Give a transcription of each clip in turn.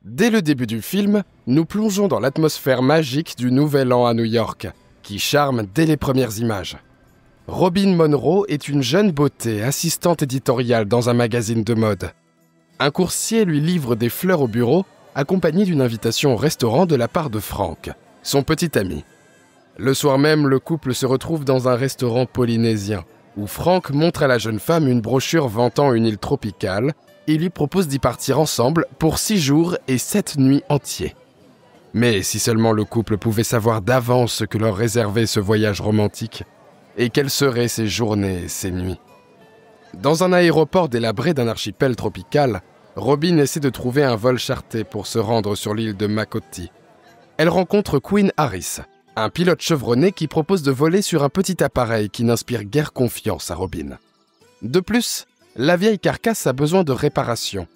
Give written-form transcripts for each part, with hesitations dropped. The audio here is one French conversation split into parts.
Dès le début du film, nous plongeons dans l'atmosphère magique du Nouvel An à New York, qui charme dès les premières images. Robin Monroe est une jeune beauté, assistante éditoriale dans un magazine de mode. Un coursier lui livre des fleurs au bureau, accompagné d'une invitation au restaurant de la part de Frank, son petit ami. Le soir même, le couple se retrouve dans un restaurant polynésien, où Frank montre à la jeune femme une brochure vantant une île tropicale et lui propose d'y partir ensemble pour 6 jours et 7 nuits entiers. Mais si seulement le couple pouvait savoir d'avance ce que leur réservait ce voyage romantique, et quelles seraient ces journées et ces nuits. Dans un aéroport délabré d'un archipel tropical, Robin essaie de trouver un vol charter pour se rendre sur l'île de Makoti. Elle rencontre Quinn Harris, un pilote chevronné qui propose de voler sur un petit appareil qui n'inspire guère confiance à Robin. De plus, la vieille carcasse a besoin de réparation.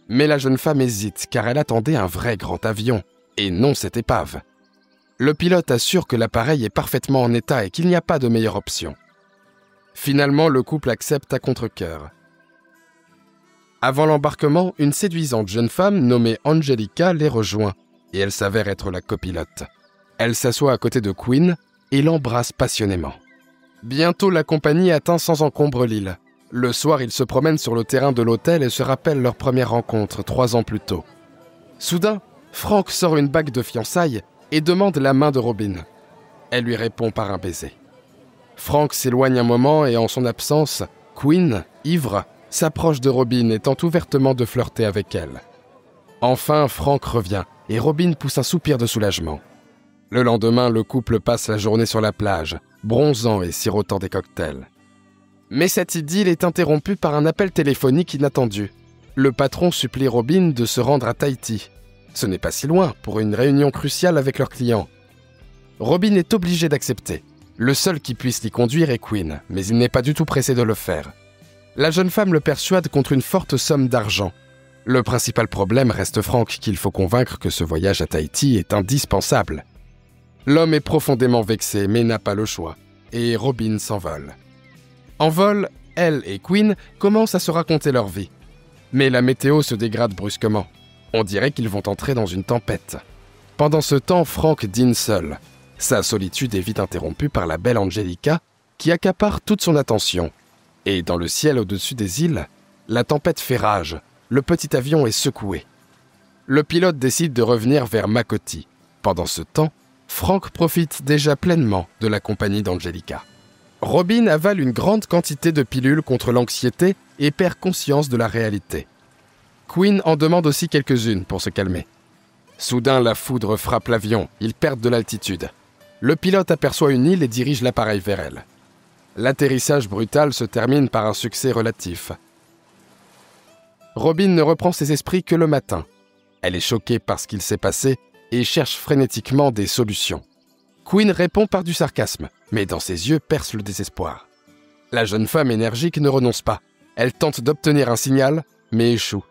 Mais la jeune femme hésite car elle attendait un vrai grand avion, et non cette épave. Le pilote assure que l'appareil est parfaitement en état et qu'il n'y a pas de meilleure option. Finalement, le couple accepte à contre-cœur. Avant l'embarquement, une séduisante jeune femme nommée Angelica les rejoint, et elle s'avère être la copilote. Elle s'assoit à côté de Quinn et l'embrasse passionnément. Bientôt, la compagnie atteint sans encombre l'île. Le soir, ils se promènent sur le terrain de l'hôtel et se rappellent leur première rencontre 3 ans plus tôt. Soudain, Frank sort une bague de fiançailles et demande la main de Robin. Elle lui répond par un baiser. Frank s'éloigne un moment et en son absence, Quinn, ivre, s'approche de Robin et tente ouvertement de flirter avec elle. Enfin, Frank revient et Robin pousse un soupir de soulagement. Le lendemain, le couple passe la journée sur la plage, bronzant et sirotant des cocktails. Mais cette idylle est interrompue par un appel téléphonique inattendu. Le patron supplie Robin de se rendre à Tahiti. Ce n'est pas si loin pour une réunion cruciale avec leurs clients. Robin est obligé d'accepter. Le seul qui puisse l'y conduire est Quinn, mais il n'est pas du tout pressé de le faire. La jeune femme le persuade contre une forte somme d'argent. Le principal problème reste Frank qu'il faut convaincre que ce voyage à Tahiti est indispensable. L'homme est profondément vexé mais n'a pas le choix, et Robin s'envole. En vol, elle et Quinn commencent à se raconter leur vie. Mais la météo se dégrade brusquement. On dirait qu'ils vont entrer dans une tempête. Pendant ce temps, Frank dîne seul. Sa solitude est vite interrompue par la belle Angelica, qui accapare toute son attention. Et dans le ciel au-dessus des îles, la tempête fait rage. Le petit avion est secoué. Le pilote décide de revenir vers Makoti. Pendant ce temps, Frank profite déjà pleinement de la compagnie d'Angelica. Robin avale une grande quantité de pilules contre l'anxiété et perd conscience de la réalité. Quinn en demande aussi quelques-unes pour se calmer. Soudain, la foudre frappe l'avion, ils perdent de l'altitude. Le pilote aperçoit une île et dirige l'appareil vers elle. L'atterrissage brutal se termine par un succès relatif. Robin ne reprend ses esprits que le matin. Elle est choquée par ce qu'il s'est passé et cherche frénétiquement des solutions. Quinn répond par du sarcasme, mais dans ses yeux perce le désespoir. La jeune femme énergique ne renonce pas. Elle tente d'obtenir un signal, mais échoue.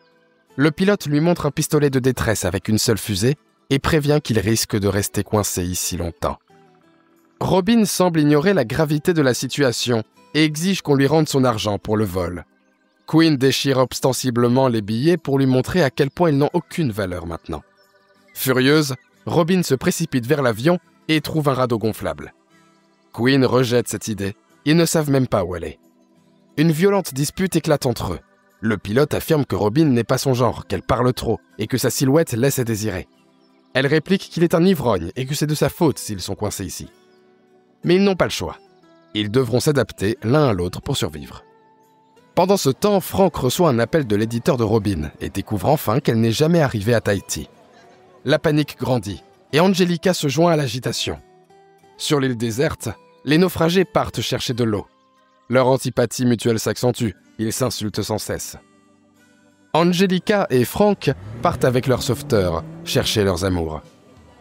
Le pilote lui montre un pistolet de détresse avec une seule fusée et prévient qu'il risque de rester coincé ici longtemps. Robin semble ignorer la gravité de la situation et exige qu'on lui rende son argent pour le vol. Quinn déchire ostensiblement les billets pour lui montrer à quel point ils n'ont aucune valeur maintenant. Furieuse, Robin se précipite vers l'avion et trouve un radeau gonflable. Quinn rejette cette idée. Ils ne savent même pas où elle est. Une violente dispute éclate entre eux. Le pilote affirme que Robin n'est pas son genre, qu'elle parle trop et que sa silhouette laisse à désirer. Elle réplique qu'il est un ivrogne et que c'est de sa faute s'ils sont coincés ici. Mais ils n'ont pas le choix. Ils devront s'adapter l'un à l'autre pour survivre. Pendant ce temps, Frank reçoit un appel de l'éditeur de Robin et découvre enfin qu'elle n'est jamais arrivée à Tahiti. La panique grandit et Angelica se joint à l'agitation. Sur l'île déserte, les naufragés partent chercher de l'eau. Leur antipathie mutuelle s'accentue, ils s'insultent sans cesse. Angelica et Frank partent avec leur sauveteur chercher leurs amours.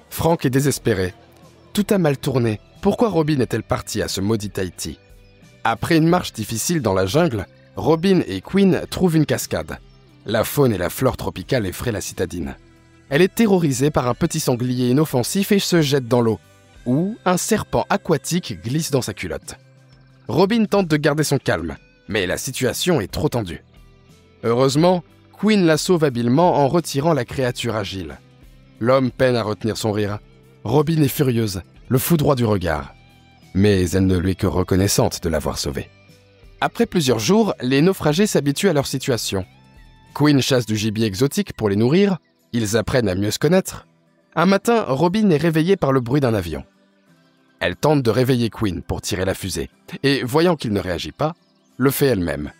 Frank est désespéré. Tout a mal tourné. Pourquoi Robin est-elle partie à ce maudit Tahiti? Après une marche difficile dans la jungle, Robin et Quinn trouvent une cascade. La faune et la flore tropicale effraient la citadine. Elle est terrorisée par un petit sanglier inoffensif et se jette dans l'eau, où un serpent aquatique glisse dans sa culotte. Robin tente de garder son calme, mais la situation est trop tendue. Heureusement, Queen la sauve habilement en retirant la créature agile. L'homme peine à retenir son rire. Robin est furieuse, le foudroie du regard. Mais elle ne lui est que reconnaissante de l'avoir sauvé. Après plusieurs jours, les naufragés s'habituent à leur situation. Queen chasse du gibier exotique pour les nourrir, ils apprennent à mieux se connaître. Un matin, Robin est réveillée par le bruit d'un avion. Elle tente de réveiller Queen pour tirer la fusée, et voyant qu'il ne réagit pas, le fait elle-même.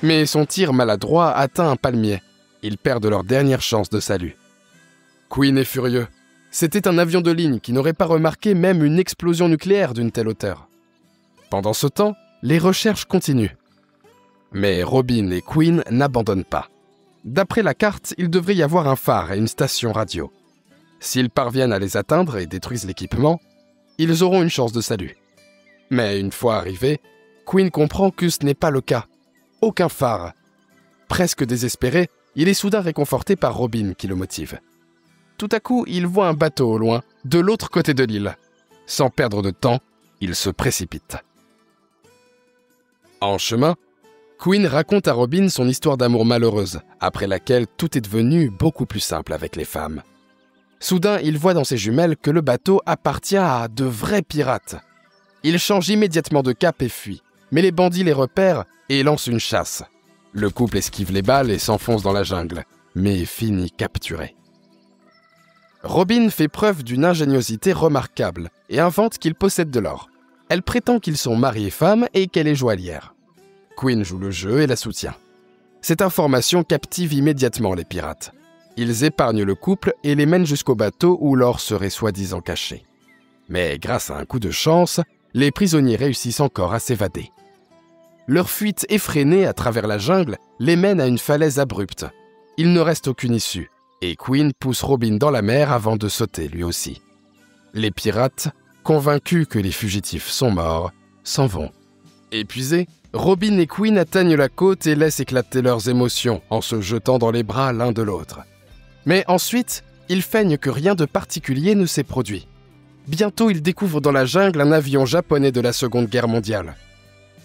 Mais son tir maladroit atteint un palmier. Ils perdent leur dernière chance de salut. Queen est furieux. C'était un avion de ligne qui n'aurait pas remarqué même une explosion nucléaire d'une telle hauteur. Pendant ce temps, les recherches continuent. Mais Robin et Queen n'abandonnent pas. D'après la carte, il devrait y avoir un phare et une station radio. S'ils parviennent à les atteindre et détruisent l'équipement, ils auront une chance de salut. Mais une fois arrivé, Queen comprend que ce n'est pas le cas. Aucun phare. Presque désespéré, il est soudain réconforté par Robin qui le motive. Tout à coup, il voit un bateau au loin, de l'autre côté de l'île. Sans perdre de temps, il se précipite. En chemin, Queen raconte à Robin son histoire d'amour malheureuse, après laquelle tout est devenu beaucoup plus simple avec les femmes. Soudain, il voit dans ses jumelles que le bateau appartient à de vrais pirates. Il change immédiatement de cap et fuit, mais les bandits les repèrent et lancent une chasse. Le couple esquive les balles et s'enfonce dans la jungle, mais finit capturé. Robin fait preuve d'une ingéniosité remarquable et invente qu'il possède de l'or. Elle prétend qu'ils sont mari et femme et qu'elle est joaillière. Queen joue le jeu et la soutient. Cette information captive immédiatement les pirates. Ils épargnent le couple et les mènent jusqu'au bateau où l'or serait soi-disant caché. Mais grâce à un coup de chance, les prisonniers réussissent encore à s'évader. Leur fuite effrénée à travers la jungle les mène à une falaise abrupte. Il ne reste aucune issue, et Queen pousse Robin dans la mer avant de sauter lui aussi. Les pirates, convaincus que les fugitifs sont morts, s'en vont. Épuisés, Robin et Queen atteignent la côte et laissent éclater leurs émotions en se jetant dans les bras l'un de l'autre. Mais ensuite, ils feignent que rien de particulier ne s'est produit. Bientôt, ils découvrent dans la jungle un avion japonais de la Seconde Guerre mondiale.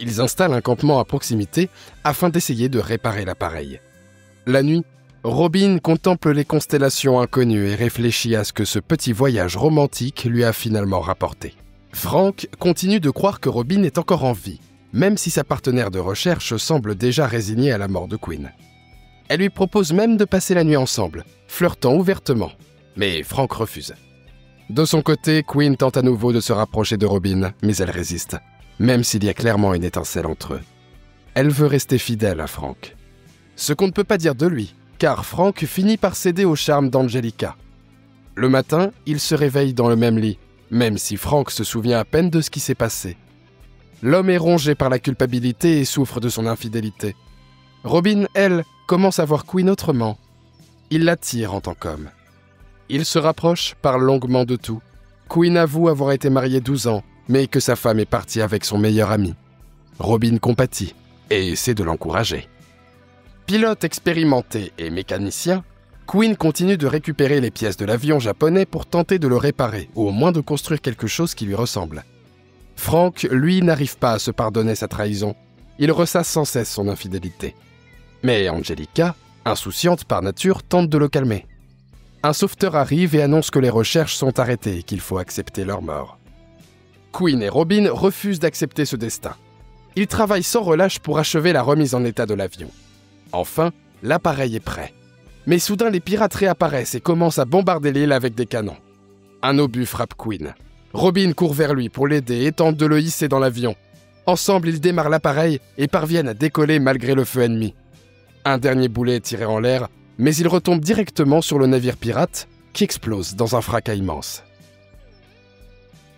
Ils installent un campement à proximité afin d'essayer de réparer l'appareil. La nuit, Robin contemple les constellations inconnues et réfléchit à ce que ce petit voyage romantique lui a finalement rapporté. Frank continue de croire que Robin est encore en vie, même si sa partenaire de recherche semble déjà résignée à la mort de Queen. Elle lui propose même de passer la nuit ensemble, flirtant ouvertement, mais Frank refuse. De son côté, Queen tente à nouveau de se rapprocher de Robin, mais elle résiste, même s'il y a clairement une étincelle entre eux. Elle veut rester fidèle à Frank. Ce qu'on ne peut pas dire de lui, car Frank finit par céder au charme d'Angelica. Le matin, il se réveille dans le même lit, même si Frank se souvient à peine de ce qui s'est passé. L'homme est rongé par la culpabilité et souffre de son infidélité. Robin, elle, commence à voir Queen autrement. Il l'attire en tant qu'homme. Ils se rapprochent, parlent longuement de tout. Queen avoue avoir été mariée 12 ans, mais que sa femme est partie avec son meilleur ami. Robin compatit et essaie de l'encourager. Pilote expérimenté et mécanicien, Queen continue de récupérer les pièces de l'avion japonais pour tenter de le réparer, ou au moins de construire quelque chose qui lui ressemble. Frank, lui, n'arrive pas à se pardonner sa trahison. Il ressasse sans cesse son infidélité. Mais Angelica, insouciante par nature, tente de le calmer. Un sauveteur arrive et annonce que les recherches sont arrêtées et qu'il faut accepter leur mort. Queen et Robin refusent d'accepter ce destin. Ils travaillent sans relâche pour achever la remise en état de l'avion. Enfin, l'appareil est prêt. Mais soudain, les pirates réapparaissent et commencent à bombarder l'île avec des canons. Un obus frappe Queen. Robin court vers lui pour l'aider et tente de le hisser dans l'avion. Ensemble, ils démarrent l'appareil et parviennent à décoller malgré le feu ennemi. Un dernier boulet est tiré en l'air, mais il retombe directement sur le navire pirate qui explose dans un fracas immense.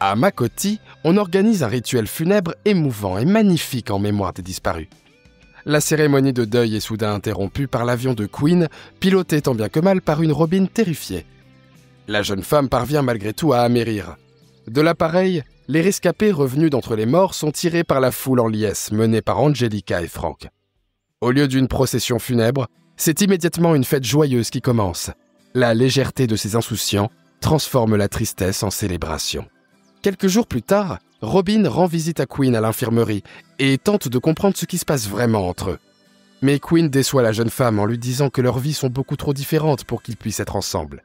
À Makoti, on organise un rituel funèbre émouvant et magnifique en mémoire des disparus. La cérémonie de deuil est soudain interrompue par l'avion de Queen, piloté tant bien que mal par une Robin terrifiée. La jeune femme parvient malgré tout à amérir. De l'appareil, les rescapés revenus d'entre les morts sont tirés par la foule en liesse menée par Angelica et Frank. Au lieu d'une procession funèbre, c'est immédiatement une fête joyeuse qui commence. La légèreté de ces insouciants transforme la tristesse en célébration. Quelques jours plus tard, Robin rend visite à Queen à l'infirmerie et tente de comprendre ce qui se passe vraiment entre eux. Mais Quinn déçoit la jeune femme en lui disant que leurs vies sont beaucoup trop différentes pour qu'ils puissent être ensemble.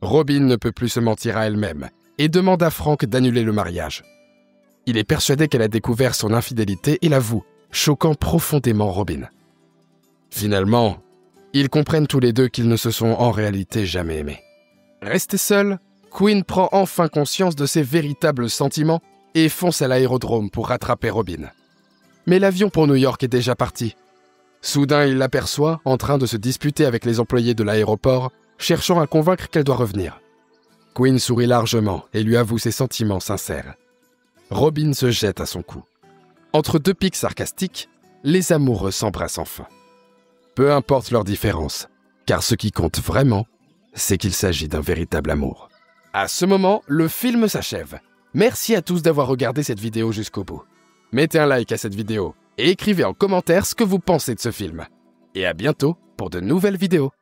Robin ne peut plus se mentir à elle-même et demande à Frank d'annuler le mariage. Il est persuadé qu'elle a découvert son infidélité et l'avoue, choquant profondément Robin. Finalement, ils comprennent tous les deux qu'ils ne se sont en réalité jamais aimés. Resté seul, Quinn prend enfin conscience de ses véritables sentiments et fonce à l'aérodrome pour rattraper Robin. Mais l'avion pour New York est déjà parti. Soudain, il l'aperçoit en train de se disputer avec les employés de l'aéroport, cherchant à convaincre qu'elle doit revenir. Quinn sourit largement et lui avoue ses sentiments sincères. Robin se jette à son cou. Entre deux pics sarcastiques, les amoureux s'embrassent enfin. Peu importe leurs différences, car ce qui compte vraiment, c'est qu'il s'agit d'un véritable amour. À ce moment, le film s'achève. Merci à tous d'avoir regardé cette vidéo jusqu'au bout. Mettez un like à cette vidéo et écrivez en commentaire ce que vous pensez de ce film. Et à bientôt pour de nouvelles vidéos.